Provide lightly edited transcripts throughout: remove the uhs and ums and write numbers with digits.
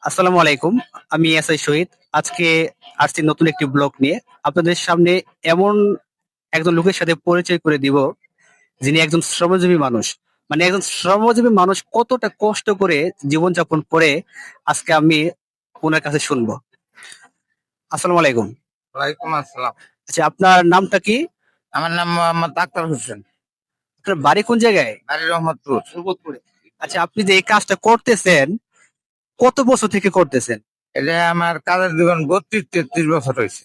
আসসালামু আলাইকুম। আমি এসআই শহীদ। আজকে আসছি নতুন একটি ব্লগ নিয়ে। আপনাদের সামনে এমন একজন লোকের সাথে পরিচয় করে দিব, যিনি একজন শ্রমজীবী মানুষ। মানে একজন শ্রমজীবী মানুষ কতটা কষ্ট করে জীবনযাপন করে, আজকে আমি ওনার কাছে শুনবো। আসসালামু আলাইকুম। ওয়ালাইকুম আসসালাম। আচ্ছা, আপনার নামটা কি? আমার নাম মোহাম্মদ আক্তার হোসেন। আপনার বাড়ি কোন জায়গায়? বাড়ি রহমতপুর। রহমতপুরে। আচ্ছা, আপনি যে এই কাজটা করতেছেন, কত বছর থেকে করতেছেন? এটা আমার কাজের জীবন 32-33 বছর হয়েছে।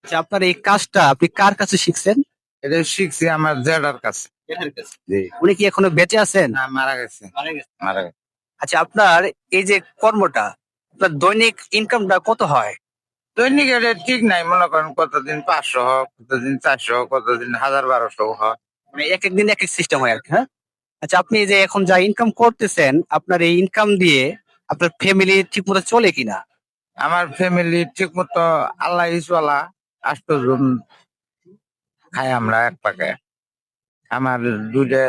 আচ্ছা, আপনার এই কাজটা আপনি কার কাছে শিখছেন? এটা শিখছি আমার জেডার কাছে। জি। উনি কি এখনো বেঁচে আছেন? না, মারা গেছে। মারা গেছে। আচ্ছা, আপনার এই যে কর্মটা, আপনার দৈনিক ইনকামটা কত হয়? দৈনিক এটা ঠিক নাই, মনে করেন কতদিন 500 হোক, কতদিন 400 হোক, কতদিন 1000-1200 হয়। মানে এক এক দিন এক এক সিস্টেম হয় আর কি, হ্যাঁ? আচ্ছা, আপনি এই যে এখন যা ইনকাম করতেছেন, আপনার এই ইনকাম দিয়ে আপনার ফ্যামিলি ঠিক মতো চলে কিনা? আমার ফ্যামিলি ঠিক মতো আল্লাহ ইসওয়ালা 8 জন খাই আমরা এক পাকে। আমার দুইটা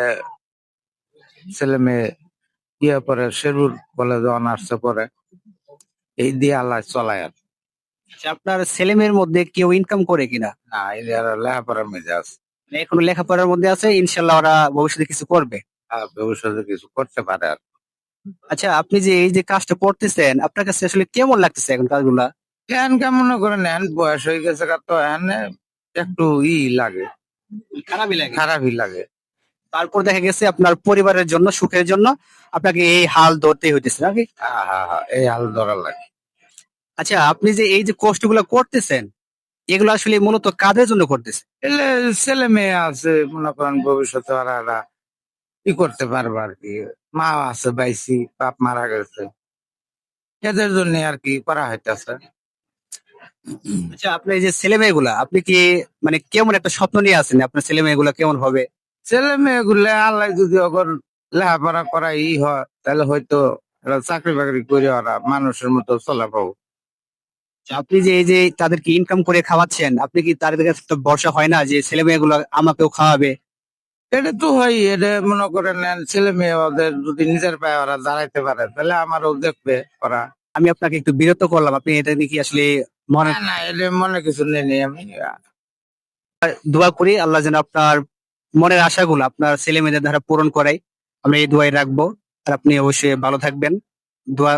ছেলে মেয়ে পরে শেরপুর কলেজে অনার্সে পরে, এই দিয়ে আল্লাহ চলায় আর। আচ্ছা, আপনার ছেলে মেয়ের মধ্যে কেউ ইনকাম করে কিনা? না, এরা লেখাপড়ার মেজে আছে। মানে এখনো লেখাপড়ার মধ্যে আছে, ইনশাল্লাহ ওরা ভবিষ্যতে কিছু করবে। ভবিষ্যতে কিছু করতে পারে আর। আচ্ছা, আপনি যে এই যে কাজটা করতেছেন, আপনার কাছে আসলে কেমন লাগতেছে এখন কাজগুলা? এখন কেমন করেন, এখন বয়স হয়ে গেছে তো এখন একটু লাগে, খারাপই লাগে। তারপর দেখা গেছে আপনার পরিবারের জন্য, সুখের জন্য আপনাকে এই হাল ধরতেই হইতেছে নাকি? এই হাল ধরা লাগে। আচ্ছা, আপনি যে এই যে কষ্টগুলো করতেছেন, এগুলো আসলে মূলত কাদের জন্য করতেছে? এলে ছেলে মেয়ে আছে, মনে করেন ভবিষ্যতে ওরা কি করতে পারবে আর কি। মা আছে বাইসি, বাপ মারা গেছে, এদের জন্য আর কি করা হইতেছে। আচ্ছা, আপনার এই যে ছেলে মেয়েগুলা, আপনি কি মানে কেমন একটা স্বপ্ন নিয়ে আছেন আপনার ছেলে মেয়েগুলা কেমন হবে? ছেলে মেয়ে গুলো আল্লাহ যদি অগর লেখাপড়া করাই হয়, তাহলে হয়তো এরা চাকরি বাকরি করে ওরা মানুষের মতো চলা পাবো। আচ্ছা, আপনি যে এই যে তাদেরকে ইনকাম করে খাওয়াচ্ছেন, আপনি কি তাদের কাছে একটা ভরসা হয় না যে ছেলে মেয়েগুলো আমাকেও খাওয়াবে? এটা তো হয়, এটা মনে করেন ছেলে মেয়ে ওদের যদি নিজের পায়ে ওরা দাঁড়াইতে পারে, তাহলে আমারও দেখবে ওরা। আমি আপনাকে একটু বিরত করলাম, আপনি এটা নিয়ে কি আসলে মনে না, না, এটা মনে কিছু নেই আমি। দোয়া করি আল্লাহ যেন আপনার মনের আশাগুলো আপনার ছেলে মেয়েদের দ্বারা পূরণ করাই। আমরা এই দোয়াই রাখবো। আর আপনি অবশ্যই ভালো থাকবেন। দোয়া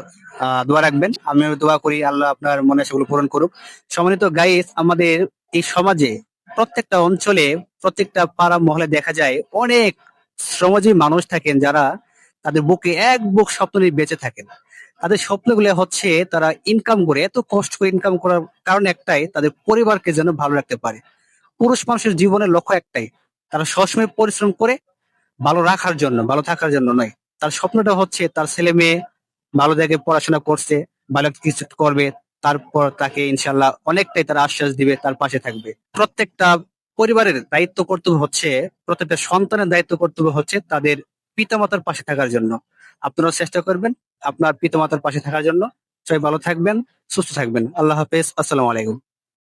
দোয়া রাখবেন। আমিও দোয়া করি আল্লাহ আপনার মনের আশাগুলো পূরণ করুক। সম্মানিত গাইস, আমাদের এই সমাজে প্রত্যেকটা অঞ্চলে, প্রত্যেকটা পাড়া মহলে দেখা যায় অনেক শ্রমজীবী মানুষ থাকেন, যারা তাদের বুকে এক বুক স্বপ্ন নিয়ে বেঁচে থাকেন। তাদের স্বপ্নগুলো হচ্ছে তারা ইনকাম করে, এত কষ্ট করে ইনকাম করার কারণ একটাই, তাদের পরিবারকে যেন ভালো রাখতে পারে। পুরুষ মানুষের জীবনের লক্ষ্য একটাই, তারা সবসময় পরিশ্রম করে ভালো রাখার জন্য, ভালো থাকার জন্য নয়। তার স্বপ্নটা হচ্ছে তার ছেলে মেয়ে ভালো জায়গায় পড়াশোনা করছে, ভালো কিছু করবে, তারপর তাকে ইনশাল্লাহ অনেকটাই তারা আশ্বাস দিবে, তার পাশে থাকবে। প্রত্যেকটা পরিবারের দায়িত্ব কর্তব্য হচ্ছে, প্রত্যেকটা সন্তানের দায়িত্ব কর্তব্য হচ্ছে তাদের পিতামাতার পাশে থাকার জন্য। আপনারাও চেষ্টা করবেন আপনার পিতামাতার পাশে থাকার জন্য। সবাই ভালো থাকবেন, সুস্থ থাকবেন। আল্লাহ হাফেজ। আসসালামু আলাইকুম।